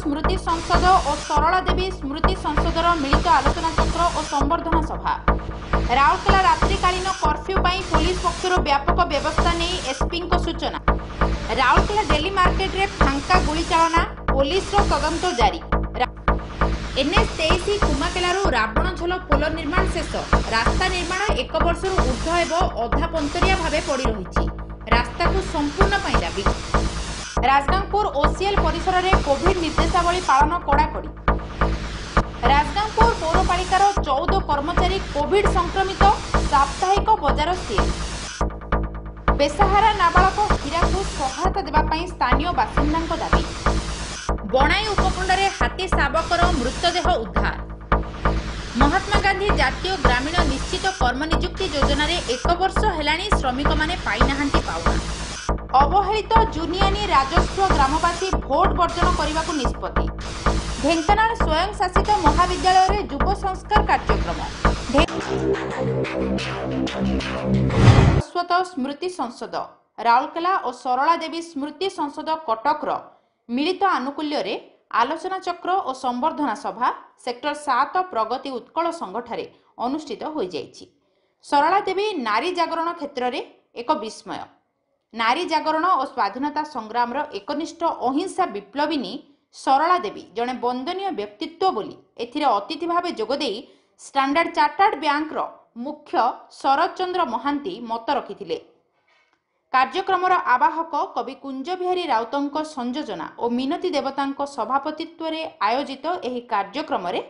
स्मृति संसद और सरला देवी स्मृति संसदर मिलित आलोचना चक्र और संबर्धना सभा। राउरकेला रात्रिकालीन कर्फ्यू पर पुलिस पक्षर व्यापक व्यवस्था नहीं एसपी सूचना। राउरकेला डेली मार्केट रे फांका गुली चालना पुलिस तदंत जारी। एनएच 23 कुमाकेलारू रावण झोल पोल निर्माण शेष। रास्ता निर्माण 1 वर्षर ऊर्ध्व एवं अधा पंतरिया भाव पड़ रही। रास्ता को संपूर्ण दाबी। राजगांगपुर ओसीएल परिसर में कोविड निर्देशावली पालन कड़ाकड़ी। राजगांगपुर पौरपालिकार 14 कर्मचारी कोविड संक्रमित। साप्ताहिक बजार सील। बेसहारा नाबालक हीरा को सहायता देवाई स्थानीय बासिंदा दाबी। बणाई उपखंड में हाथी शावकर मृतदेह उद्धार। महात्मा गांधी जातीय ग्रामीण निश्चित कर्म नियुक्ति योजना रे 1 वर्ष हेलाणी श्रमिक माने पाई नाहांती पाउना। अवहेलित जुनियानी राजस्व ग्रामवासी भोट वर्जन करने को निष्पत्ति। ढेंकानाल स्वयं शासित महाविद्यालय रे युव संस्कार कार्यक्रम। सरस्वत स्मृति संसद राउरकेला और सरला देवी स्मृति संसद कटकर मिलित आनुकूल्य रे आलोचना चक्र और संबर्धना सभा सेक्टर 7 प्रगति उत्कल संघठारे अनुष्ठित हो जाइछि। सरला देवी नारी जागरण क्षेत्र रे एक विस्मय। नारी जागरण और स्वाधीनता संग्राम एकनिष्ठ अहिंसा विप्लविनी सरला देवी जड़े वंदनीय व्यक्तित्व बोली एथिरे अतिथि भाव जोगदे स्टैंडर्ड चार्टर्ड बैंक मुख्य शरद चंद्र महांती मत रखिथिले। कार्यक्रमर आवाहक कवि कुंज बिहारी राउतଙ୍କ संयोजना और मिनती देवताଙ୍କ सभापतित्व रे आयोजित एही कार्यक्रम रे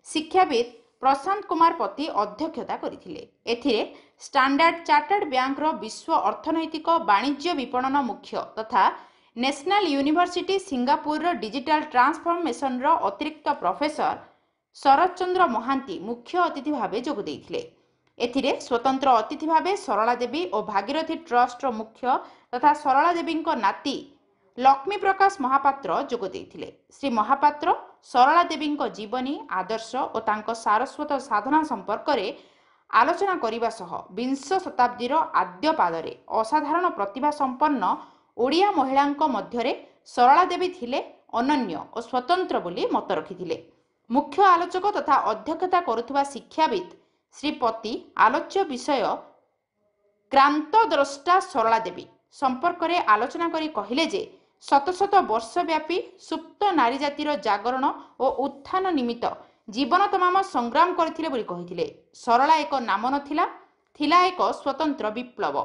शिक्षाविद प्रशांत कुमार पति अध्यक्षता करथिले। एथिरे स्टैंडर्ड चार्टर्ड बैंक विश्व अर्थनैतिक वाणिज्य विपणन मुख्य तथा national university Singapore digital transformation अतिरिक्त प्रोफेसर शरद चंद्र महांती मुख्य अतिथि भाव जोग देइथिले। एथिरे स्वतंत्र अतिथि भाव सरला देवी और भागीरथी ट्रस्ट मुख्य तथा सरला देवी नाती लक्ष्मी प्रकाश महापात्र जोग देइथिले। श्री महापात्र सरला देवी जीवनी आदर्श और तांको सारस्वत साधना संपर्क में आलोचना करने सह 20 शताब्दीर आद्य पादरे असाधारण प्रतिभा संपन्न ओडिया महिलांक मध्यरे सरला देवी थिले अनन्य और स्वतंत्र बोली मत रखिथिले। मुख्य आलोचक तथा अध्यक्षता करुथुवा शिक्षाविद श्रीपति आलोच्य विषय क्रांतद्रष्टा सरला देवी संपर्क में आलोचना करी कहिले जे शत शत वर्ष व्यापी सुप्त नारी जातिर जागरण और उत्थान निमित्त जीवन तमाम संग्राम करथिले बोली कहिथिले। सरला एक नाम नथिला, थिला एक स्वतंत्र विप्लव।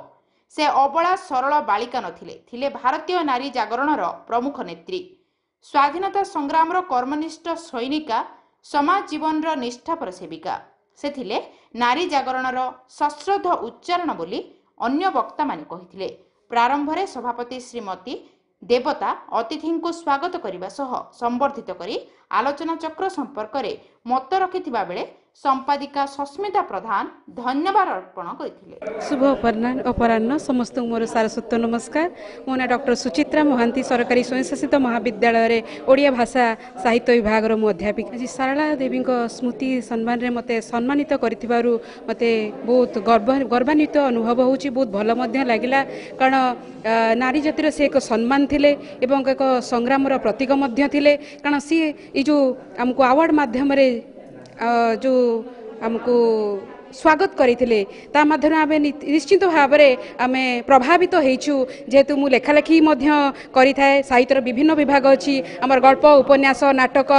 से अबला सरल बालिका नथिले, थिले भारतीय नारी जागरणर प्रमुख नेत्री। स्वाधीनता संग्रामर कर्मनिष्ठ सैनिका, समाज जीवनर निष्ठापर सेविका। से थिले नारी जागरणर सश्रद्ध उच्चारण बोली अन्य वक्ता माने कहिथिले। प्रारंभ में सभापति श्रीमती देवता अतिथि को स्वागत करने सह संबर्धित करी आलोचना चक्र संपर्क में मत रखिथिबा बेले संपादिका सस्मिता प्रधान धन्यवाद अर्पण करथिले। शुभ अपराह्न समस्त मोर सारस्वत नमस्कार। मो ना डॉक्टर सुचित्रा महांती सरकारी स्वयंशासित महाविद्यालय रे ओडिया भाषा साहित्य विभाग रो अध्यापिका। आज सरला देवी स्मृति सम्मान रे मते सम्मानित करथिबारु मते बहुत गर्वान्वित अनुभव होउची। बहुत भल मध्य लागिला कारण नारी जातिर से एक सम्मान थिले एवं एक संग्राम रो प्रतीक मध्य थिले। कारण सी ए जो हमको अवार्ड माध्यम रे जो हमको स्वागत करते निश्चित भाव में आम प्रभावित होइछु। जेहेतु मु लेखालेखी करिथाए साहित्यर विभिन्न विभाग अच्छी आमर गल्प उपन्यास नाटक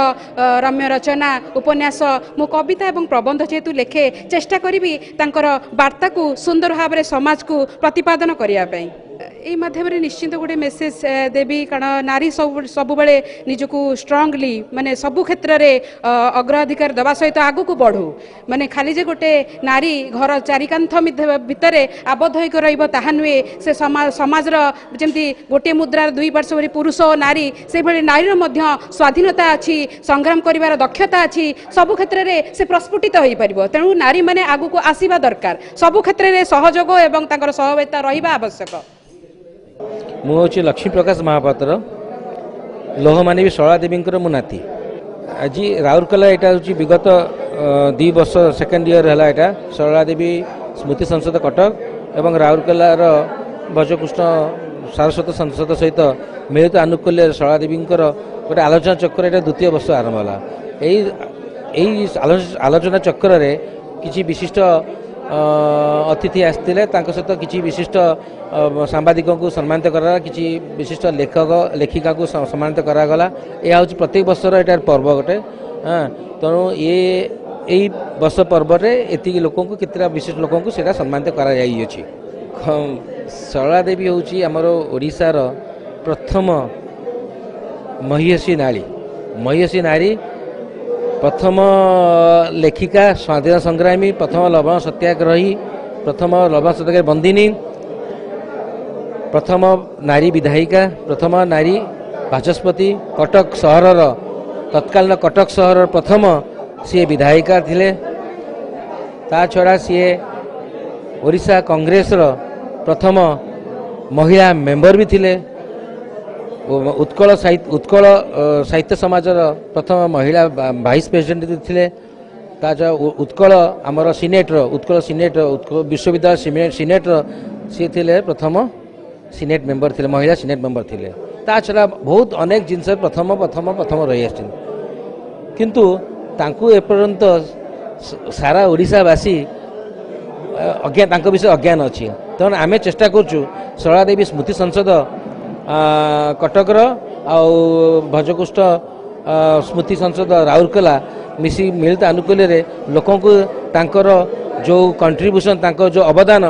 रम्य रचना उपन्यास मु कविता एवं प्रबंध जेहेतु लेखे चेष्टा करी तांकर वार्ता को सुंदर भाव में समाज को प्रतिपादन करने यही माध्यम निश्चित गोटे मेसेज देवी कारण नारी सब बेले निजको स्ट्रांगली माने सबु क्षेत्र में अग्राधिकार दवा सहित आगु को बढ़ू माने खाली जे गोटे नारी घर चारिकांथ भितर आबद्ध होकर रहिबो ताहा नुहे से समाज जमती गोटे मुद्रार दुई पार्श्व पुरुष और नारी से भली नारीर मध्य स्वाधीनता अच्छी संग्राम करिवार दक्षता अच्छी सबु क्षेत्र में से प्रस्फुटित हो पारिबो। तेणु नारी माने आगु को आसीबा दरकार सबु क्षेत्र में सहयोग एवं तांकर सहभागिता रहिबा आवश्यक। मु हूँ लक्ष्मी प्रकाश महापात्र लोहमानवी सरला देवी मो नाती। आज राउरकेला यहाँ हूँ विगत 2 वर्ष सेकेंड ईयर है यहाँ सरला देवी स्मृति संसद कटक एवं राउरकेलार भजकृष्ण सारस्वत संसद सहित मिलित आनुकूल्य सरला देवी गोटे आलोचना चक्र एटा द्वितीय वर्ष आरंभ होला यही आलोचना चक्र रे किसी विशिष्ट अतिथि आसते सहित किसी विशिष्ट सांबादिकों को सम्मानित करा किसी विशिष्ट लेखक लेखिका को सम्मानित करागला यह हूँ प्रत्येक वर्षर एटार पर्व गोटे हाँ तेणु यही वर्ष पर्व एति लोक केतटा विशिष्ट लोक सम्मानित करा सरला देवी हूँ आमर ओडिशार प्रथम महिषी नारी प्रथम लेखिका स्वाधीनता संग्रामी प्रथम लवण सत्याग्रही प्रथम लवण सत्याग्रही बंदिनी प्रथम नारी विधायिका प्रथम नारी बाचस्पति कटक सहर तत्कालीन कटक सहर प्रथम सी विधायिका थिले ता छड़ा सी ओडिशा कांग्रेस प्रथम महिला मेंबर भी थिले उत्कल साहित्य समाज प्रथम महिला वाइस प्रेसिडेंट थिले उत्कल आमर सिनेटर उत्कल विश्वविद्यालय सिनेटर सी थिले प्रथम सिनेट मेंबर थिले महिला सिनेट मेंबर थिले ता छड़ा बहुत अनेक जिनस प्रथम प्रथम प्रथम रही आछन किंतु तांकु एपर्यंत सारा ओडिशावासी अज्ञान विषय अज्ञान अच्छी तेणु आम चेष्टा करूँ सरला देवी स्मृति संसद कटकर भजकुष्ठ स्मृति संसद राउरकेला मिसी मिलित आनुकूल्य लोक जो कंट्रीब्यूशन जो अवदान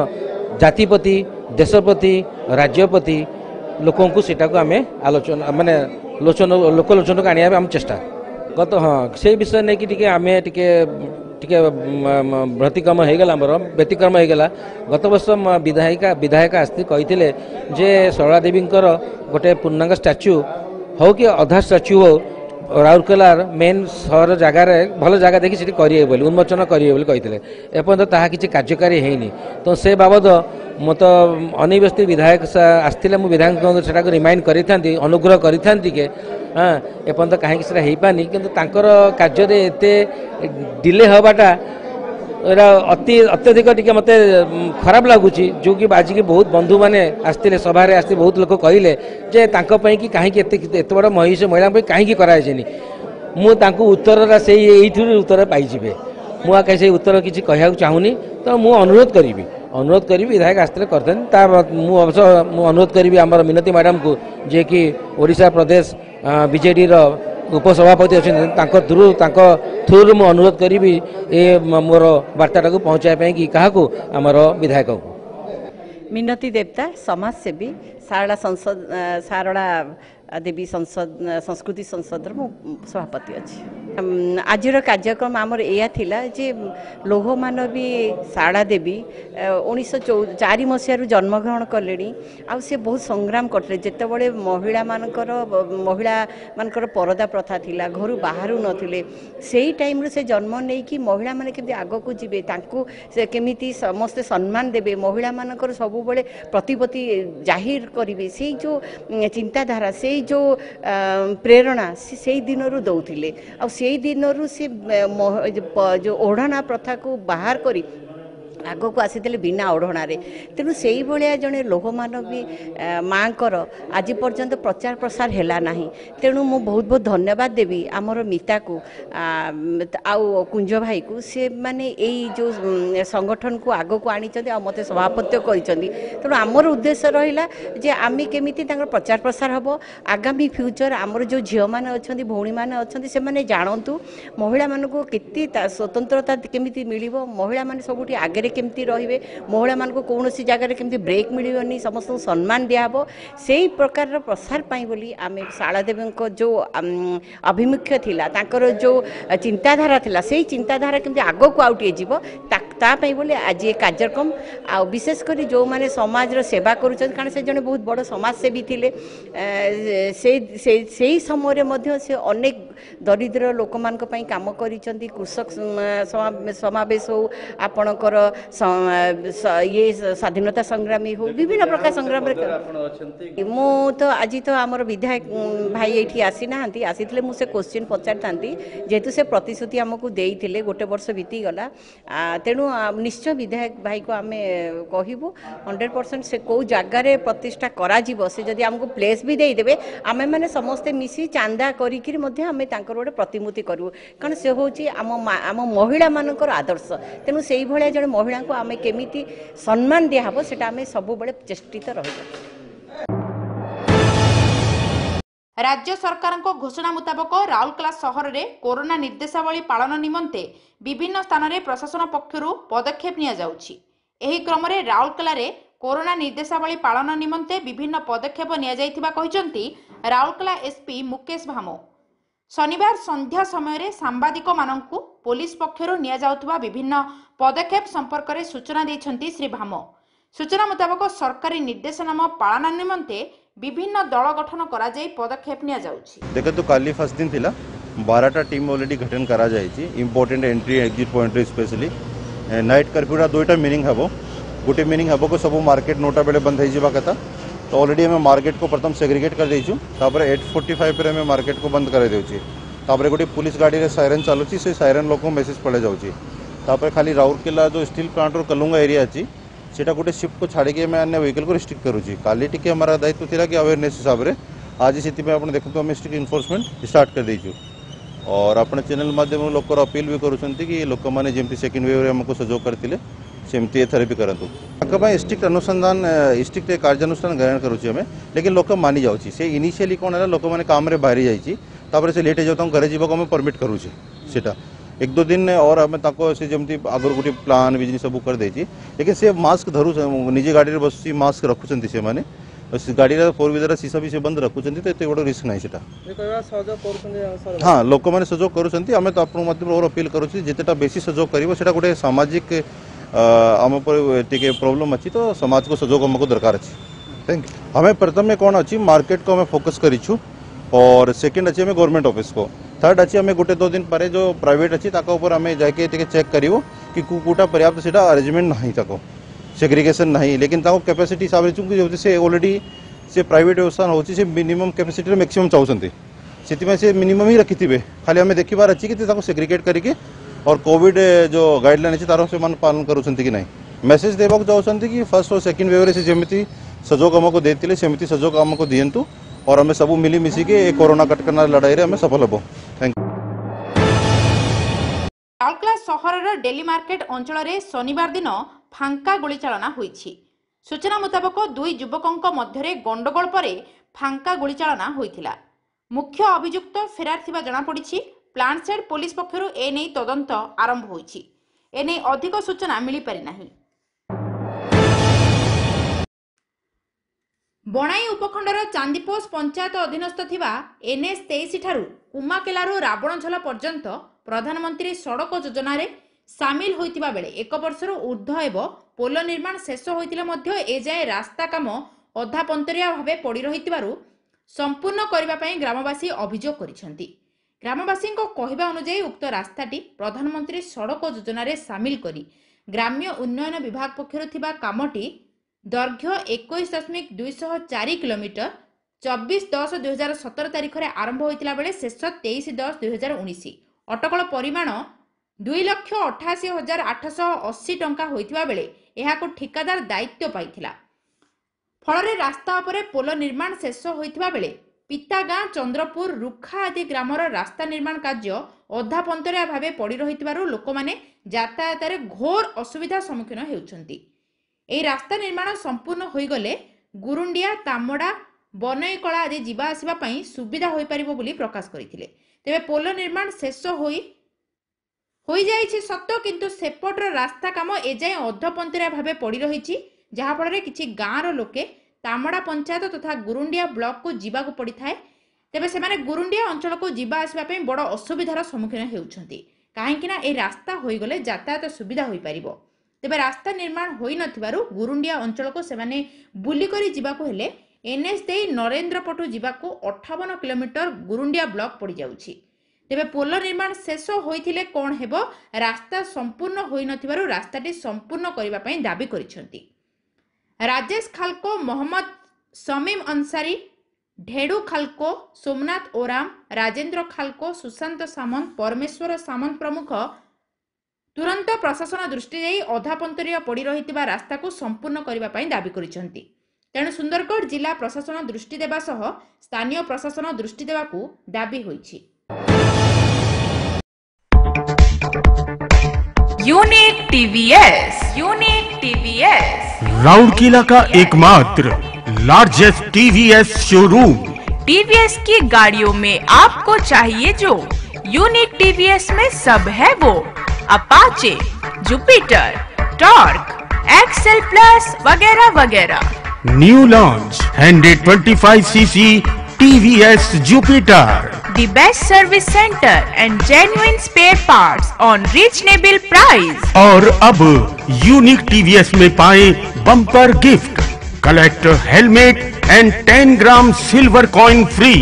जातिप्रति देशप्रति राज्यप्रति लोक आम आलोचना माने लोकलोचन को आने चेष्टा गत हाँ से विषय नहीं कि आम व्यतिक्रम होगला आमर व्यतिक्रम होगला गत वर्ष विधायक आसती कही जे सरला देवी गोटे पूर्णांग स्टाच्यू हो कि अधा स्टाच्यू हो राउरकेलार मेन सहर जगार भल जगह देखी सीटी करेंगे बोली उन्मोचन करेंगे कही एपर्यंत ताहा किसी कार्यकारी होनी तो से बाबद मो तो अनिव्यस्ति विधायक आसते मुझे विधायक से रिमाइंड करी अनुग्रह करी के हाँ एपर्यंत कहीं हो पानी किंतु कार्य एत डिले हवाटा अत्यधिक टी मत खराब लगुच जो कि आज की बहुत बंधु मैंने आसते सभा आसते बहुत लोग कहले जे कि कहीं एत बड़ महिला कहीं करानी मुझे उत्तर से उत्तर पाइबे मुझे कहीं उत्तर किसी कह चाहूनी तो मुझे अनुरोध करी विधायक आसते करते मुझे अनुरोध करी आम मिनती मैडम को जे कि ओडिशा प्रदेश बीजेडी उपसभापति अच्छे थ्रु मु अनुरोध करी ए मोर वार्ता को पहुँचाई कि क्या आमर विधायक को मिनती देवता समाजसेवी सारला देवी संस्कृति संसद सभापति अच्छी आज कार्यक्रम आमर या थिला जे लोह मानवी सारला देवी 1904 मसीह जन्मग्रहण कले से बहुत संग्राम करते जिते महिला मानकर परदा प्रथा थिला घर बाहर नथिले सेही टाइम से जन्म नहीं कि महिला माने केमती आग को जीवे तांको से केमिति समस्ते सम्मान देबे महिला मानकर सब बेले प्रतिपत्ति जाहिर करिवे से जो चिंताधारा से जो प्रेरणा से दिन दौले से दिन से जो ओढ़ना प्रथा को बाहर करी आग को आसी बिना ओढ़णारे तेणु से भाया जड़े लोहमानवी माँ आज पर्यंत प्रचार प्रसार है ना तेणु मु बहुत बहुत धन्यवाद देवी आमर मिता को आउ कुंज भाई को से माने यही जो संगठन को आग को आनी मत सभापत्य करेणु आमर उद्देश्य रहा जे आम केमी प्रचार प्रसार हम आगामी फ्यूचर आमर जो झील मैंने अच्छा भौणी मैंने अच्छा से मैंने जानतु महिला मानक केते स्वतंत्रता केमी मिल महिला मैंने सब आगे केमती रहिबे महिला मान को कौन सी जगह केमती ब्रेक मिलनी समस्त सम्मान दिहब से प्रकार प्रसार पाई बोली आमे शारला देवी जो अभिमुख्य थिला तांकर जो चिंताधारा थिला से चिंताधारा केमती आग को आउटे जीव तापाई बोले आज ये कार्यक्रम आ विशेष कर जो माने समाज रो सेवा करूछन कारण से जने बहुत बड़ समाजसेवी थिले से समय मध्य से अनेक दरिद्र लोक मान पई काम करिसंती कृषक समावेश हो आपणकर ये स्वाधीनता संग्रामी हो विभिन्न प्रकार संग्राम मु तो आज तो आमर विधायक भाई ये आसी ना आसी मुझे क्वेश्चन पचारि था जेहेतु से प्रतिश्रुति आमको देते गोटे वर्ष बीतीगला तेणु निश्चय विधायक भाई को आम कहूँ 100% से कौ जगार प्रतिष्ठा करा से जदि आमको प्लेस भी देदेवे आमे मैंने समस्ते मिसी चांदा करिकिर मध्ये आमे तांकर गोटे प्रतिमूर्ति करूँ कारण से हूँ आम महिला मानकर आदर्श तेणु से भाया जड़े महिला को आमे केमिति सम्मान दिहब से आमे सब बड़े चेष्टित रहिबा। राज्य सरकार घोषणा मुताबक राउरकेला सहर में कोरोना निर्देशावली पालन निमंते विभिन्न स्थान में प्रशासन पक्षर पदक्षेप निया जाउछि। एही क्रम में राउरकेला रे कोरोना निर्देशावली पालन निमंते विभिन्न पदक्षेप निया जाइथिबा कहिसंती राउरकेला एसपी मुकेश भामो। शनिवार संध्या समय सांबादिक मानंकु पुलिस पक्षर निया जाउथबा विभिन्न पदक्षेप संपर्क में सूचना दैछंती श्री भामो। सूचना मुताबक सरकारी निर्देशनामा पालन निमंते विभिन्न दल गठन करा जाई पदक्षेप निया जाउछि। देखो तो काली फर्स्ट दिन थिला 12टा टीम ऑलरेडी गठन करा जाइछि। Important entry exit point specially night कर्फ्यूरा दुईटा मीनिंग हबो। गोटे मीनिंग हबो को सब मार्केट 9टा बेले बंद होई जिबा कथा तो ऑलरेडी हमें मार्केट को प्रथम सेग्रीगेट कर देइछु तापर 8:45 पर हमें मार्केट को बंद कर देउछि। तापर गोटे पुलिस गाड़ी रे सायरन चालुछि से सायरन लोक मेसेज पड़े जाउछि। तापर खाली राउरकेला जो स्टील प्लांट रो कलुंगा एरिया अछि सेटा गोटे शिफ्ट को छाड़ी के मैं अन्य व्हीकल को रिस्ट्रिक्ट करूँ। काली टिके हमारा दायित्व थिला कि अवेयरनेस हिसाब से आज से आपण देखते आम स्ट्रिक्ट इनफोर्समेंट स्टार्ट कर देइछु और अपने चैनल माध्यम लोक अपील भी करुँच कि लोक मैंने जमी सेकेंड वेव रे हमको सहयोग करते सेमती एथर भी करूँ स्ट्रिक्ट अनुसंधान स्ट्रिक्ट कार्यानुष्ठान ग्रहण करुँचे हमें लेकिन लोक मानि जाऊँगी से इनिशियली कौन है लोक मैंने काम बाहरी जाइए से लेट हो घरे जावाक परमिट करुचे सेटा 1-2 दिन और हमें से जमी आगर गोटे प्लान बिजनेस सब कर देछि लेकिन से मास्क धरू निजे गाड़ी में बस मास्क रखुंट से मैंने गाड़ी 4 व्हीलर शीशा भी से बंद रखुंट तो ये बड़ रिस्क नहीं सेटा। हाँ लोक मैंने सहयोग करुँच आम तो आपको अपील करुँच जितेटा बेसी सहयोग कर गोटे सामाजिक आम टे प्रोब्लेम अच्छी तो समाज को सहयोग हमको दरकार अच्छी। Thank you. हमें प्रथम कौन अच्छी मार्केट को हमें फोकस करूँ और सेकेंड अच्छी हमें गवर्नमेंट ऑफिस को थर्ड अच्छी हमें गोटे 2 दिन पर जो प्राइवेट अच्छी ताकर हमें जाके चेक करूँ कि कूटा पर्याप्त से अरेंजमेंट नहीं ताको सेग्रीगेशन नहीं लेकिन कैपेसिटी हिसाब से चूंकि से ऑलरेडी से प्राइवेट व्यवस्था होची मिनिमम कैपेसिटी मैक्सिमम चाहते से मिनिमम ही रखी थे खाली हमें देखिबार अच्छी कि सेग्रीगेट करके और कोविड जो गाइडलाइन अच्छी तार से पालन करूँ कि नहीं मेसेज देवाक चाहते कि फर्स्ट और सेकेंड वेव से जमी सहयोग आमको देते सेमती सहयोग आमको दिंतु और हमें सब मिली मिसिके कोरोना कटकना लड़ाई रे हमें सफल हबो। Thank you. राउरकेला सहरर डेली मार्केट अंचल में शनिवार दिन फांका गोली चालना होईछि। सूचना मुताबक 2 युवकों मध्य गंडगोल पर फांका गोली चालना होइथिला। मुख्य अभियुक्त फेरार थिबा जणा पड़िछि। प्लांट साइड पुलिस पक्षरु एने तदंत आरंभ होईछि। एने अधिक सूचना मिली पारि नाही। बणाई उपखंडर चांदीपोष पंचायत अधीनस्थ थिबा एनएच 23 ठारू कुमाकेलारू रावणझोल पर्यंत प्रधानमंत्री सड़क योजना रे सामिल होइतिबा बेले 1 वर्षर ऊर्ध्व एव पोल निर्माण शेष होइतिले मध्य एजाए रास्ता काम अधा पंतरिया भावे पड़ी रहितिबारू संपूर्ण करबा पई ग्रामवासी अभियोग करिसेंती। ग्रामवासी कहवा अनुसार उक्त रास्ताटी प्रधानमंत्री सड़क योजना रे सामिल करी ग्राम्य उन्नयन विभाग पक्षरु थिबा कामटी दैर्घ्य 21.204 किलोमीटर 24/10/2017 तारीख में आरंभ होता बेले शेष 23/10/2019 अटकल परिमाण 2,88,880 टंका होइतिबा बेले एहाको ठिकादार दायित्व पाइथिला। फଳରେ रास्ता उपरे पोल निर्माण शेष होइतिबा बेले पितागाँ चंद्रपुर रुखा आदि ग्रामर रास्ता निर्माण कार्य अधा पंतरिया भावे पड़ी रहितिबारु लोकमाने यातायात घोर असुविधा सम्मुखीन हेउछंती। एही रास्ता निर्माण संपूर्ण होई गले गुरुंडिया तामड़ा बनईकला आदि जीवा आसिबा पई सुविधा होई परिबो बोली प्रकाश करिथिले। तेबे पोल निर्माण शेष होई जाइछि सत्य किंतु सेपटर रास्ता काम एजाए अधपंतरिया भावे पड़ी रहिछि जहा फଳରେ किछि गाँर लोके तामड़ा पंचायत तथा गुरुंडिया ब्लॉक को जीवाकू पड़ी थाए। तेबे सेमाने गुरुंडिया अंचल को जीवा आसिबा पई बड़ असुविधार सम्मुखीन हेउछंती काहेकि ना ए रास्ता होई गले यातायात सुविधा होई परिबो। तेबे रास्ता निर्माण होई नथिबारु गुरुंडिया अंचल को सेमाने बुली करी जीवाकू हेले एनएच देई नरेंद्रपटू जीवाकू 58 किलोमीटर गुरुंडिया ब्लॉक पड़ी जाउछि। तेबे पोल निर्माण शेष होइथिले कोन हेबो रास्ता संपूर्ण होई नथिबारु रास्ताटी संपूर्ण करिबा पई दाबी करिसंती। राजेश खालको मोहम्मद समीम अंसारी ढेडू खालको सोमनाथ ओराम राजेंद्र खालको सुशांत सामंत परमेश्वर सामंत प्रमुख तुरंत प्रशासन दृष्टि देई अधापंतरीय पड़ी रहितिबा रास्ता को संपूर्ण करबा पई दाबी करिसेंती। तेणु सुंदरगढ़ जिला प्रशासन दृष्टि देबा सह स्थानीय प्रशासन दृष्टि देबाकू दाबी होईछि। यूनिक टीवीएस राउरकेला का एकमात्र लार्जेस्ट टीवीएस शोरूम। टीवीएस की गाड़ियों में आपको चाहिए जो यूनिक टीवीएस में सब है वो। Apache, Jupiter, Torq, XL plus वगैरह वगैरह। New launch 125cc TVS Jupiter. The best service center and genuine spare parts on reasonable price। और अब यूनिक टीवीएस में पाए bumper gift, collector helmet and 10 gram silver coin free.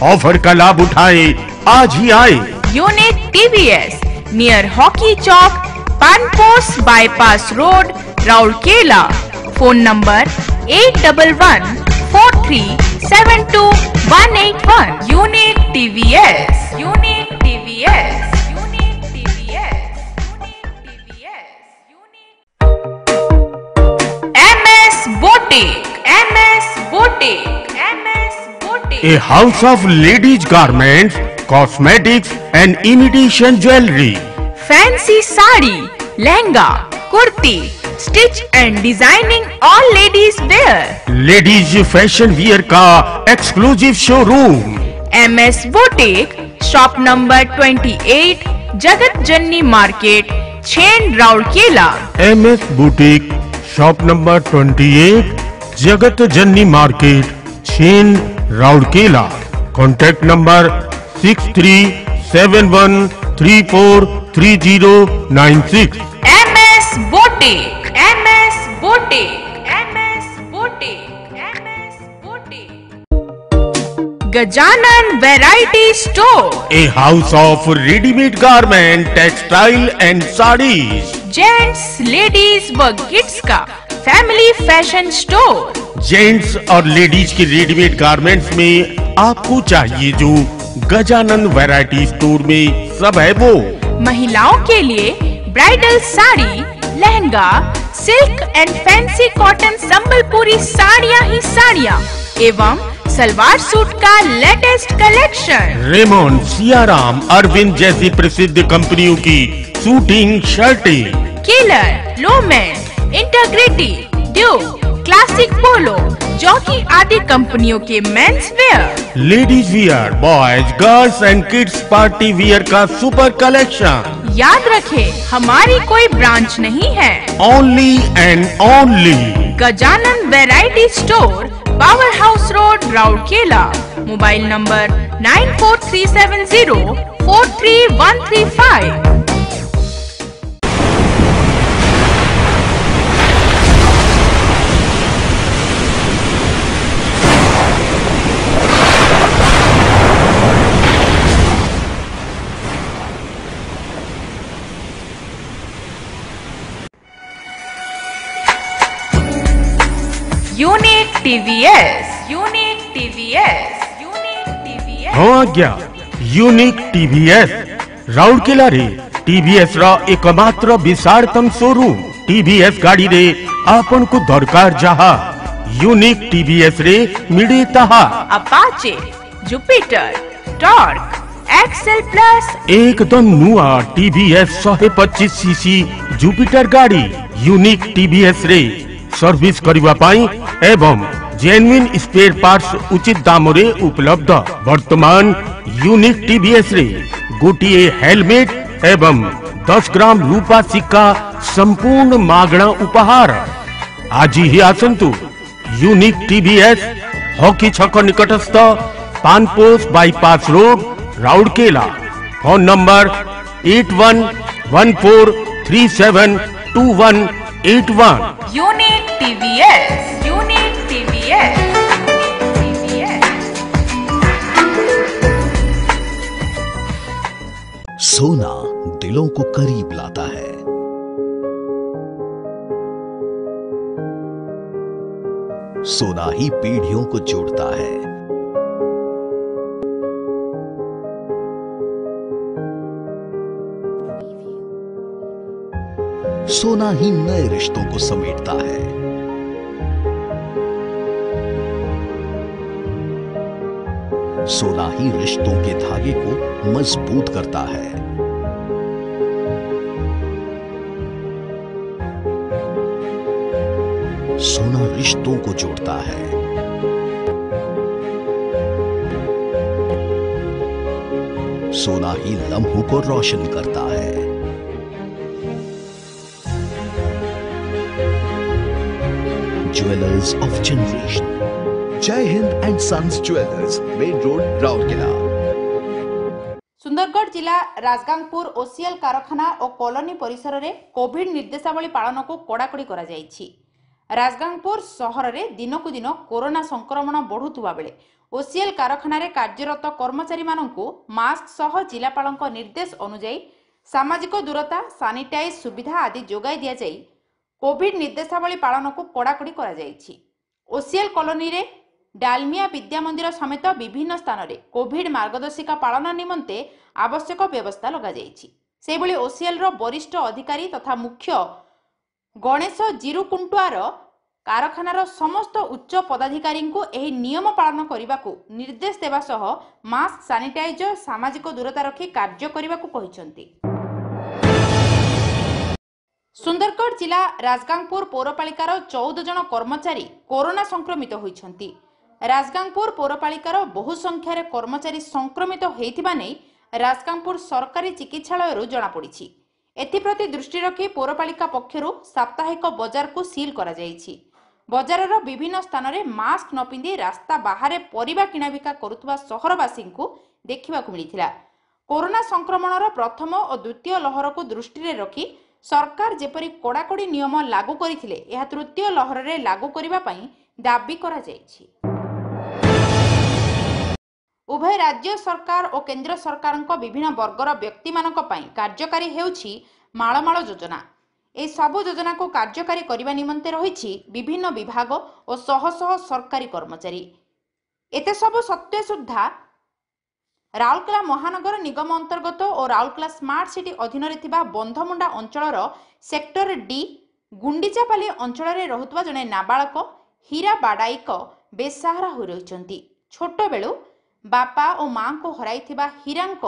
Offer का लाभ उठाए, आज ही आए। Unique TVS near hockey chowk, Panposh bypass road, Rourkela. Phone number 8111437281। Unique TVS. MS boutique. A house of ladies garments, cosmetics and imitation jewelry। Fancy sari, lehenga, kurti, stitch and designing all ladies wear. Ladies fashion wear का exclusive showroom. MS boutique, shop number 28, Jagat Janani market, Chhend, Rourkela. MS boutique, shop number 28, Jagat Janani market, Chhend, Rourkela. Contact number 6371343096। MS boutique. Gajanan variety store. A house of ready-made garment, textile and sarees। Gents, ladies व kids का family fashion store. Gents और ladies के readymade garments में आपको चाहिए जो Gajanan variety store में सब है वो। महिलाओं के लिए bridal sari, lehenga, silk and fancy cotton Sambalpuri साड़ियाँ ही साड़ियाँ एवं सलवार सूट का latest collection. Raymond, Siyaram, Arvind जैसी प्रसिद्ध कंपनियों की शूटिंग शर्टें। Killer, Lawman, integrity, Duke, Classic Polo, Jockey आदि कंपनियों के mens wear. Ladies wear, boys, girls and kids party wear का सुपर कलेक्शन। याद रखें, हमारी कोई ब्रांच नहीं है। Only and only Gajanan variety store, power house road, Rourkela. Mobile number 9437043135। Unique TVS. हाँ क्या यूनिक टीवीएस राउरकेला रे टीवीएस रा एकमात्र विशालतम शोरूम। टीवीएस गाड़ी रे आपन को दरकार जहा यूनिक टीवीएस रे मिले ताहा। Apache, Jupiter, Torq, XL plus. एकदम नुआ टीवीएस 125cc जुपिटर गाड़ी यूनिक टीवीएस रे सर्विस करबा पाई एवं जेन्युइन स्पेयर पार्ट्स उचित दाम रे उपलब्ध। वर्तमान यूनिक टीवीएस रे गोटिए हेलमेट एवं 10 ग्राम रूपा सिक्का संपूर्ण मागणा उपहार। आज ही आसंतु यूनिक टीवीएस हॉकी छक निकटस्थ Panposh bypass road, Rourkela. Phone number 8114372181। Unique TVS. सोना दिलों को करीब लाता है। सोना ही पीढ़ियों को जोड़ता है। सोना ही नए रिश्तों को समेटता है। सोना ही रिश्तों के धागे को मजबूत करता है। सोना रिश्तों को जोड़ता है। सोना ही लम्हों को रोशन करता है। Jewellers of generation, Jai Hind and sons jewellers, main road, Rourkela. Sundargarh जिला राजगांगपुर ओसीएल कारखाना और कॉलोनी परिसर में कोविड निर्देशावली पालन को कड़ाकड़ी करा जायछि। राजगांगपुर सहर में दिनकु दिन कोरोना संक्रमण बढ़ुवा बेले ओसीएल कारखाना रे कार्यरत कर्मचारी मानकु मास्क सह जिलापालक निर्देश अनुसार सामाजिक दूरता, सानिटाइज सुविधा आदि जोगाई दिया जाई कोविड निर्देशावली पालन को कड़ाकड़ी करा जायछि। ओसीएल कॉलोनी रे डालमिया विद्या मंदिर समेत विभिन्न स्थान में कोविड मार्गदर्शिका पालन निमंते आवश्यक व्यवस्था लगा जायछि। सेबोली ओसीएल रो वरिष्ठ अधिकारी तथा मुख्य गणेश जिरुकुंटुआर कारखानार समस्त उच्च पदाधिकारी को एही नियम पालन करने को निर्देश देवा सह मास्क, सानिटाइजर, सामाजिक दूरता रखी कार्य करने को कहिसंती। सुंदरगढ़ जिला राजगांगपुर पौरपालिकार 14 जन कर्मचारी कोरोना संक्रमित होइछंती। राजगांगपुर पौरपालिकार बहु संख्यार कर्मचारी संक्रमित होइथिबा नै राजगांगपुर सरकारी चिकित्सालय जना पड़िछि। एथिप्रति दृष्टि रखी पौरपालिका पक्षरु साप्ताहिक बजार को सील करा जायछि। बजारर विभिन्न स्थान में मास्क न पिंधि रास्ता बाहर परिबा किणाबिका करुवा सहरवासी को देखा मिलता। कोरोना संक्रमणर प्रथम और द्वितीय लहर को दृष्टि रखी सरकार जेपरी कड़ाकड़ी नियम लागू करथिले यह तृतीय लहर रे लागू करिबा पई दाबी करा जायछि। उभय राज्य सरकार और केंद्र सरकारक विभिन्न वर्गर व्यक्ति मानक पई कार्यकारी हेउछि माळमाळ योजना। ए सबु योजना को कार्यकारी करने निमंते रही विभिन्न विभाग और शह शह सरकारी कर्मचारी। एते सब सत्वे सुद्धा राउरकेला महानगर निगम अंतर्गत और राउरकेला स्मार्ट सिटी अधीन रे बंधमुंडा अंचलर सेक्टर डी गुंडीचापाली अंचल रे रहुतबा जने नाबालक हीरा बाडाईक बेसहारा हो रहिचंती। छोट बेलू बापा और मां को हराइथिबा हीरांक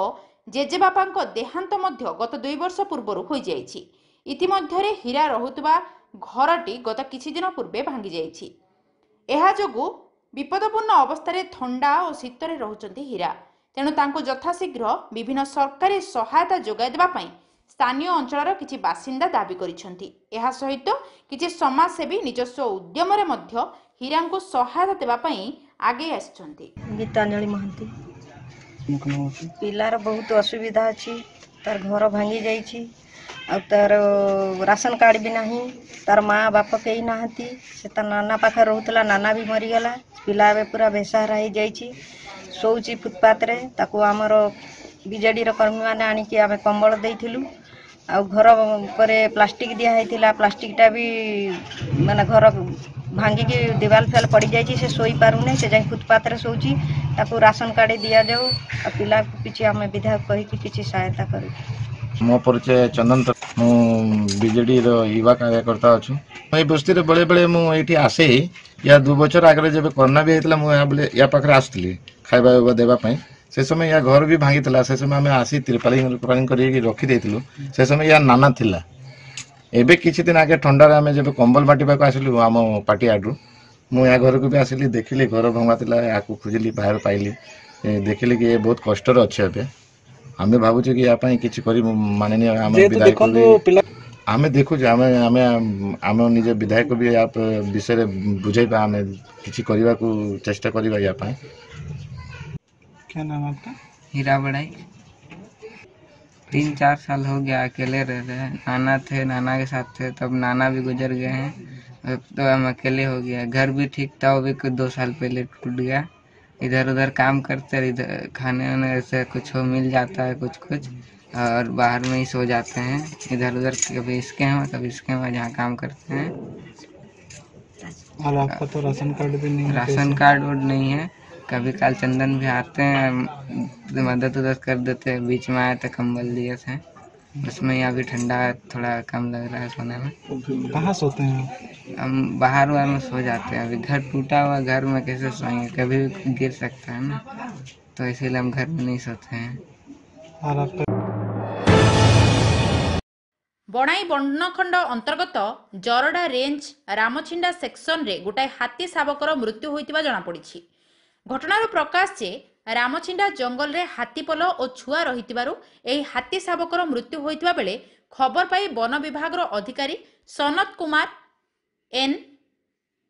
जेजेबापांक देहांत मध्य गत 2 वर्ष पूर्व हो जाइछि। इतिमध्यरे हीरा रहुतबा घरटी गत किछि दिन पूर्वे भांगी जाइछि। एहा जोगु विपदपूर्ण अवस्था थंडा और शीतरे रहुचंती हीरा। तेणु तांको यथाशीघ्र विभिन्न सरकारी सहायता जोगाई देबा पई स्थानीय अंचलर किछि बासिंदा दाबी करिसंती। एहा सहित किछि समाजसेवी निजस्व उद्यम रे मध्य हीरांको सहायता देबा पई आगे आछंती। गीतांजलि महांती पिलार बहुत असुविधा अछि। तार घर भांगी जाइछि आ तार राशन कार्ड भी नहीं। तार माँ बाप कई नाहती। से तार नाना पाखे रहूतला, नाना भी मरीगला। पिला बे पूरा बेसहारा हो जाइछि। शोची फुटपाथ रे ताको आमर बीजेडी रो कर्मी माने आनिकी आमे कंबल देइथिलु। आ घर परे प्लास्टिक दिया हैतिला। प्लास्टिकटा भी माने घर भांगी के दीवार फेल पड़ जाइछि। से सोई पारुने। से जाई फुटपाथ रे सोची। ताको राशन कार्ड दिया जाऊ। आ पिला किछि आमे विधायक कहि कि किछि सहायता करू। मो परिचय चंदन मु बीजेडी रो युवा कार्यकर्ता अच्छु। ये बस्ती रे बड़े बड़े मु एठी आसे या 2 बछर आगे जब कोरोना भी होता मुझे बोले या पाखे आसती खाଇବା देवाई से समय या घर भी भांगी था। से समय आम आसी त्रिपाली कर रखी देलु। से समय या नाना थिला। एबे किछि दिन आगे ठंडार आम जब कंबल बांटा आसलु आम पार्टी आड्रु मुझे घर को भी आसिली देखिली घर भंगा या खोजिली बाहर पाइली देखिली कि बहुत कष्ट अच्छे ए आम भावुँ कि या किसी माननीय आम विधायक आम देखु आम निज विधायक भी या विषय बुझेबा आम किसी करने को चेष्टा करवा या क्या नाम आपका? हीरा बड़ाई। 3-4 साल हो गया अकेले रह रहे हैं। नाना थे, नाना के साथ थे, तब नाना भी गुजर गए हैं। अब तो हम अकेले हो गया। घर भी ठीक था, वो भी कुछ 2 साल पहले टूट गया। इधर उधर काम करते, इधर खाने वाने से कुछ हो मिल जाता है कुछ और बाहर में ही सो जाते हैं। इधर उधर कभी इसके हैं कभी इसके हैं जहाँ काम करते हैं। और आपका तो राशन कार्ड भी नहीं है? राशन कार्ड वोड नहीं है। कभी काल चंदन भी आते हैं, मदद उदद कर देते हैं। बीच में आए थे, कंबल दिए थे। उसमें यहाँ भी ठंडा थोड़ा कम लग रहा है सोने में। कहाँ सोते हैं? हम बाहर में सो जाते हैं। अभी घर टूटा हुआ, घर में कैसे सोएंगे, कभी भी गिर सकता है ना, तो इसीलिए हम घर में नहीं सोते हैं। और आपका बणाई बनखंड अंतर्गत जरडा रेंज रामछिंडा सेक्शन रे गोटाए हाथी शावकर मृत्यु होइतिबा जणा पड़िछि। घटनार प्रकाश जे रामछिंडा जंगल रे हाथीपल और छुआ रहितिबारु एही हाथी शावकर मृत्यु होइतिबा बेले खबर पाई वन विभागर अधिकारी सनत कुमार एन,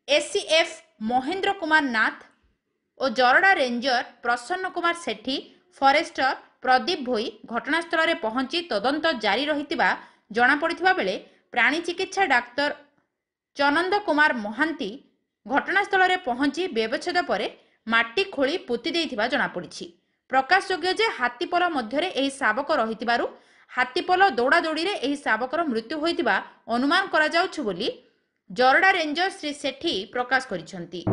एसीएफ महेंद्र कुमार नाथ और जरडा रेंजर प्रसन्न कुमार सेठी, फरेस्टर प्रदीप भोई घटनास्थल में पहुंची तदंत जारी रहितिबा जणा पड़िथिबा बेले प्राणी चिकित्सा डाक्तर चनंद कुमार महांती घटनास्थल में पहुंची व्यवच्छेद पर माटी खोली पोती देइथिबा जणा पड़िछि। प्रकाशयोग्य जे हाथीपल मध्यरे एही शावक रहितिबारु हाथीपल दौड़ा दौड़ी रे एही शावकर मृत्यु होइतिबा अनुमान करा जाउछु बोली जरडा रेंजर श्री सेठी प्रकाश करिसंती।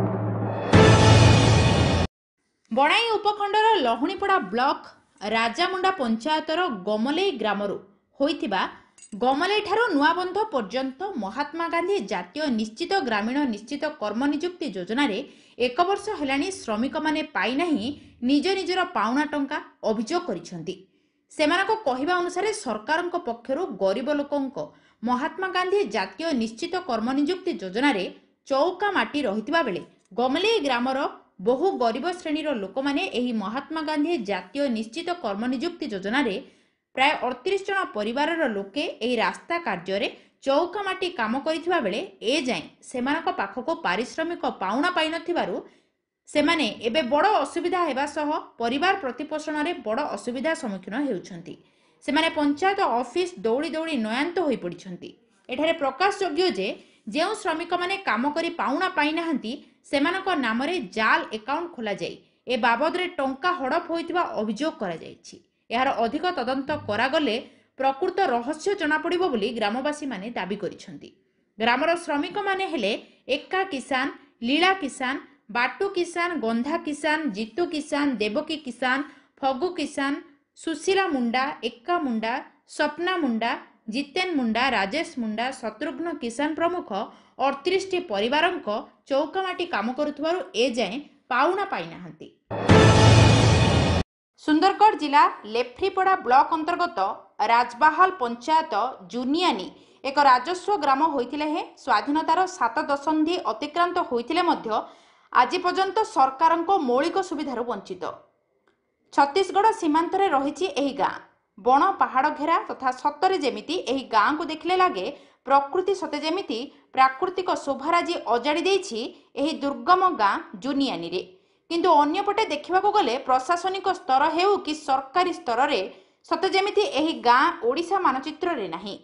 बणाई उपखंडर लहुणीपड़ा ब्लॉक राजामुंडा पंचायतर गमलेई ग्रामरू होइतिबा गमलेई ठारू नुआबंध पर्यंत महात्मा गांधी जातीय निश्चित ग्रामीण निश्चित कर्म नियुक्ति योजना रे 1 वर्ष हेलानी श्रमिक माने पाई नाही निज निजर पाउना टंका अभियोग करिसंती। सेमानक कहिबा अनुसार सरकारक पक्षरु गरीब लोकंक महात्मा गांधी जातीय निश्चित कर्म नियुक्ति योजना रे चौका माटी रहितिबा बेले गमलेई ग्रामर बहु गरीब श्रेणीर लोक माने एही महात्मा गांधी जातीय निश्चित कर्म नियुक्ति योजना रे प्राय 38 जन परिवारर लोके एही रास्ता कार्य रे चौका माटी काम करिथिबा बेले ए जाय सेमानक पाखको पारिश्रमिक पाउना पाइ नथिबारु सेमाने एबे बड़ असुविधा हेबा सह परिवार प्रतिपोषण रे बड़ असुविधा सम्मुखीन हेउछंती। सेमाने पंचायत ऑफिस दौड़ी दौड़ी नयांत होई पड़िछंती। एठारे प्रकाशयोग्य जे जेउ श्रमिक माने काम करी पाउना पाइ नाहंती सेमानक नाम रे जाल एकाउंट खोला जाई ए बाबद रे टंका हड़प होइतिबा अभियोग करा जायछि। एहार अधिक तदंत करागले प्रकृत रहस्य जना पड़िबो बोली ग्रामवासी माने दाबी करिसंती। ग्रामर श्रमिक माने हेले एका किसान, लीला किसान, बाटू किसान, गंधा किसान, जीतू किसान, देवकी किसान, फगु किसान, सुशीला मुंडा, एक्का मुंडा, सपना मुंडा, जितेन मुंडा, राजेश मुंडा, शत्रुघ्न किसान प्रमुख 38 परिवारंक चौकामाटी काम करुथबारु ए जाय पाउना पाइ नाहंती। सुंदरगढ़ जिला लेफ्रीपड़ा ब्लॉक अंतर्गत राजबाहाल पंचायत जुनियानी एक राजस्व ग्राम होइतिले हे स्वाधीनतार 7 दशंधि अतिक्रांत होइतिले मध्य आज पर्यंत सरकारको मौलिक सुविधार वंचित। छत्तीसगढ़ सीमांतरे रहिछि एही गाँ बण पहाड़ घेरा तथा सतरे जेमिति एही गाँ को देखले लागे प्रकृति सते जेमिति प्राकृतिक शोभाराजी अजाड़ी देइछि एही दुर्गम गाँ जुनियानी रे। किंतु अन्यपटे देखिबाकू गले प्रशासनिक स्तर हेउ कि सरकारी स्तर रे सते जेमिति एही गाँ ओडिशा मानचित्र रे नाही।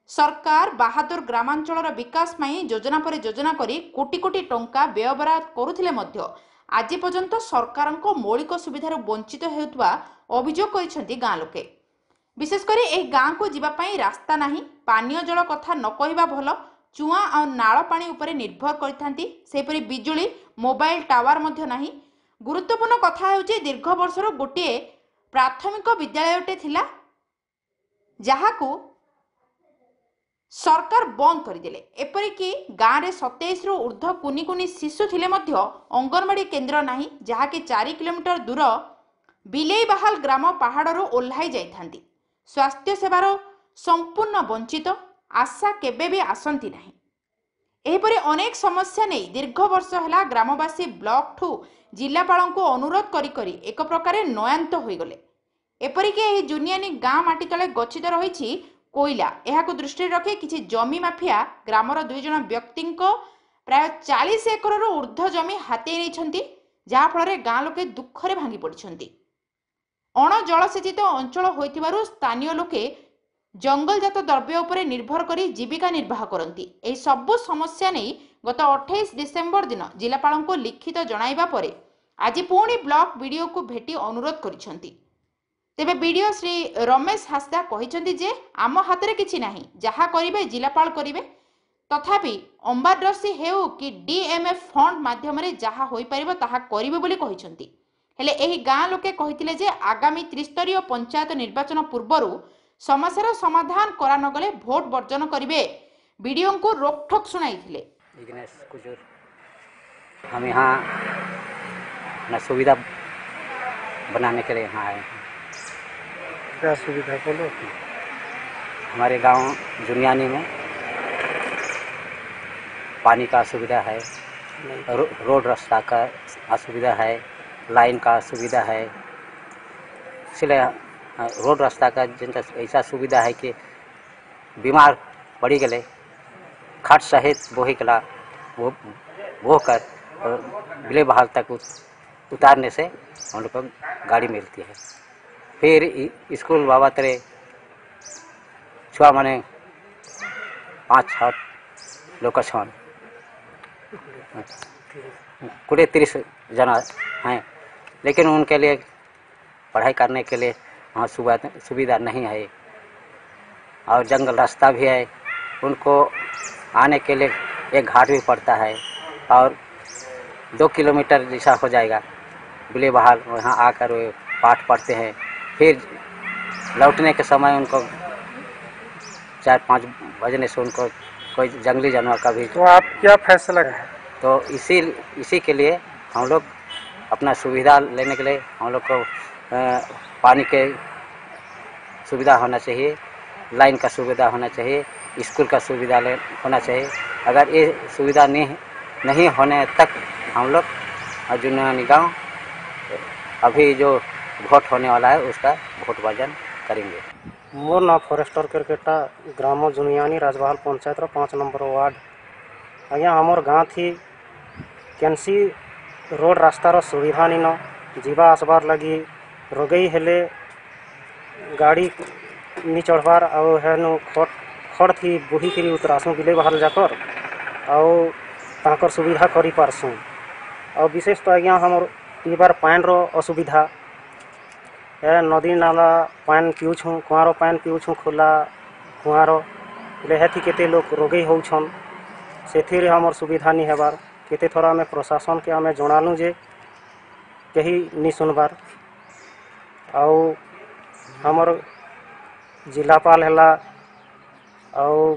सरकार बहादुर ग्रामांचलर विकास में योजना पर योजना करी कोटी कोटी टंका व्ययबराद करुथिले मध्य आज पर्यंत सरकारको मौलिक सुविधार वंचित हेउतबा अभियोग करिसेंती गाँ लोके। विशेषकर एही गाँ को जीवा पई रास्ता नाही, पानीय जल कथा न कहिबा भल, चुआ आ नाଳ पानी उपरे निर्भर करिथांती। सेपरि बिजुली मोबाइल टावर मध्य नाही। गुरुत्वपूर्ण कथा हेउची दीर्घ वर्षर गोटे प्राथमिक विद्यालयटे थिला जहाकू सरकार बंद करदेले। एपरिकी गाँव में 27 रु ऊर्ध्व कुनी कुनी शिशु थिले मध्य अंगनवाड़ी केन्द्र नाही जहाँकि 4 किलोमीटर दूर बिलेईबाहाल ग्राम पहाड़रू ओह्लाई जाइथांती। स्वास्थ्य सेवार संपूर्ण वंचित, आशा केबे भी आसंती नाही। एहिपरि अनेक समस्या नहीं दीर्घ वर्ष है ग्रामवासी ब्लॉक ठू जिलापाल को अनुरोध करी करी एक प्रकार नयांत हो गले। एपरिकी एही जुनियानी गाँ माटी तले गच्छित रही कोईला। एहाकु दृष्टि रखी किछि जमी माफिया ग्रामर 2 जन व्यक्ति प्राय 40 एकड़ ऊर्ध्व जमी हाथी नहीं, जहाँफल गाँ लोके दुखरे भांगी पड़ती। अण जलसेचित अंचल होइतिबारु स्थानीय लोके जंगलजात द्रव्य उपरे निर्भर करी जीविका निर्वाह करती। एही सबु समस्या नहीं गत 28 डिसेम्बर दिन जिलापाल को लिखित जणाइबा परे आज पुणी ब्लॉक वीडियो को भेटी अनुरोध करिसेंती। तेबे वीडियो श्री रमेश हासदा कहिसेंती जे आम हाथ में किछि नाही, जहा करिवे जिलापाल करिवे। तथापि अंबाड्रसी हेउ कि डीएमएफ फंड माध्यम रे जहा होई परिबो ताहा करिवे बोली कहिसेंती। हेले एही गाँ लोके कहिथिले जे आगामी त्रिस्तरीय पंचायत निर्वाचन पूर्वरु समस्यार समाधान करा नगले भोट वर्जन करिवे बीडीओ को रोकठोक सुनाइथिले। हम यहाँ न सुविधा बनाने के लिए यहाँ आए हैं। क्या सुविधा बोलो? हमारे गांव जुनियानी में पानी का असुविधा है, रोड रास्ता का असुविधा है, लाइन का असुविधा है। इसलिए रोड रास्ता का जिनका ऐसा सुविधा है कि बीमार पड़ी गए खाट सहित बोही कला वो कर बिले बहाल तक उतारने से हम लोग को गाड़ी मिलती है। फिर स्कूल बाबा तेरे छुआ माने 5-6 लोकेशन 20-30 जना हैं, लेकिन उनके लिए पढ़ाई करने के लिए वहाँ सुविधा नहीं है और जंगल रास्ता भी है। उनको आने के लिए एक घाट भी पड़ता है और 2 किलोमीटर जैसा हो जाएगा बिले बहाल वहाँ आकर वे पाठ पढ़ते हैं। फिर लौटने के समय उनको 4-5 बजने से उनको कोई जंगली जानवर का भी। तो आप क्या फैसला करें? तो इसी के लिए हम लोग अपना सुविधा लेने के लिए हम लोग को पानी के सुविधा होना चाहिए, लाइन का सुविधा होना चाहिए, स्कूल का सुविधा होना चाहिए। अगर ये सुविधा नहीं होने तक हम लोग जुनियानी गाँव अभी जो वोट होने वाला है उसका वोट वर्जन करेंगे। मोर ना फॉरेस्टर क्रिकेटा ग्राम जुनियानी राजबहाल पंचायत 5 नंबर वार्ड। आज्ञा हमर गाँ थी कैंसी रोड रास्तार सुविधा नहीं न जीवा आसबार लगी रोगई हेले गाड़ी नी चढ़वार आउ हेनु खड़ थी बुही करी उतरासू बिले बाहर जाकर आउ ताकर सुविधा करी पारसू। और विशेष तो आज्ञा हमर पीबार पान रो असुविधा ए नदी नाला पान पीऊँ कुआर पान पीऊँ खोला कुआर लेहेथी केते लोग रोगई होउछन से हमर सुविधा नहीं हेबार। केते थोड़ा आम प्रशासन के आम जनालु जे कहीं नहीं सुनबार। आउ हमर जिलापाल है आउ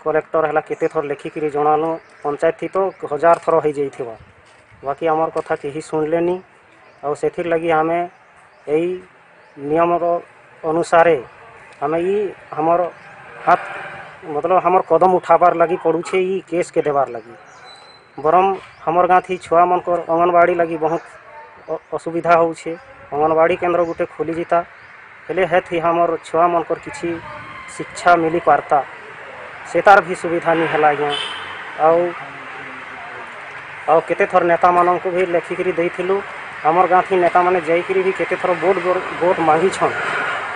कलेक्टर है केते थर लिखिकी जनालु पंचायत थी तो 1000 थर हो जाइथिबा बाकी आमर कथा कहीं सुनलेनी। आउ से लगी आम यही नियम अनुसार आम हमर हाथ मतलब हमर कदम उठाबार लगी पड़ूछे ई केस के देवार लगी। बरम हमर गाँ थी छुआ मनकर अंगनवाड़ी लगी बहुत असुविधा होउछे। अंगनवाड़ी केंद्र गुटे खोली जीता हेले है थी हमर छुआ मनकर किसी शिक्षा मिली पारता से तार भी सुविधा नहीं है आज्ञा। आउ केते थर नेता मानन को भी लिखिकी देइथिलु। हमर गाँ थी नेता माने जाइकरी भी केते थर वोट मांगी छन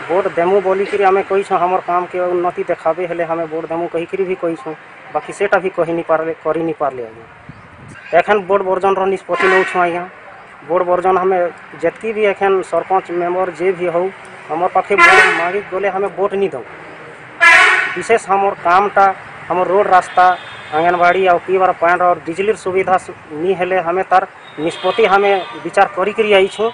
वोट देमु बोलिकी आम कही हमर काम के उन्नति देखाबे हेले हमें वोट देमु कहीकरी भी कही बाकी सेटा भी कही नहीं पारले करी नहीं पारले आज्ञा। एखन वोट वर्जन रो निष्पत्ति नौ छु आज्ञा। वोट वर्जन हमें जितकी भी एखन सरपंच मेम्बर जे भी हो हमर पाखे वोट मांगी गले हमें वोट नहीं दो। विशेष हमर कामटा हमर रोड रास्ता आंगनबाड़ी और पीबार पानी और बिजली सुविधा नहीं हेले हमें तार निष्पत्ति हमें विचार करी आई छूँ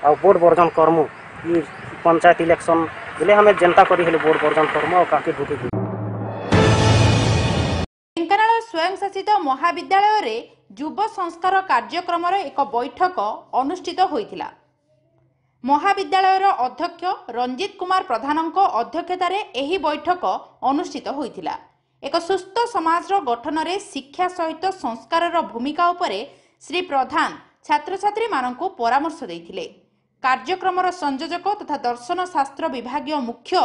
और वोट वर्जन करमु। ये पंचायत इलेक्शन बोले हमें जनता करी हेले वोट वर्जन करमु और काके ढुके। ढेंकानाल स्वयं शासित महाविद्यालय रे युव संस्कार कार्यक्रम एक बैठक अनुष्ठित होइथिला। महाविद्यालयर अध्यक्ष रंजित कुमार प्रधानक अध्यक्षतार एही बैठक अनुष्ठित होइथिला। एक सुस्थ समाज गठन में शिक्षा सहित संस्कार भूमिका उपरे श्री प्रधान छात्र छात्री मानकु परामर्श देइथिले। कार्यक्रम संयोजक तथा दर्शन शास्त्र विभागीय मुख्य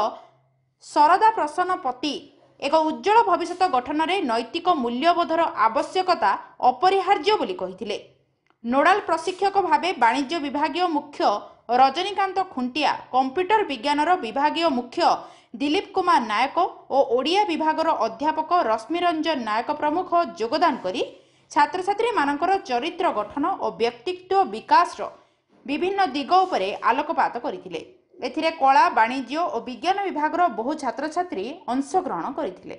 शरदा प्रसन्न पति एक उज्जवल भविष्य गठन में नैतिक मूल्यबोधर आवश्यकता अपरिहार्य बोली कहिथिले। नोडाल प्रशिक्षक भावे वाणिज्य विभागीय मुख्य रजनीकांत खुंटिया, कंप्यूटर विज्ञानर विभागीय मुख्य दिलीप कुमार नायक और ओडिया विभागर अध्यापक रश्मिरंजन नायक प्रमुख योगदान करी छात्र छात्री मानकर चरित्र गठन और व्यक्तित्व विकास विभिन्न दिग उपरे आलोकपात करथिले। एथिरे कला, वाणिज्य और विज्ञान विभागर बहु छात्र छात्री अंशग्रहण करथिले।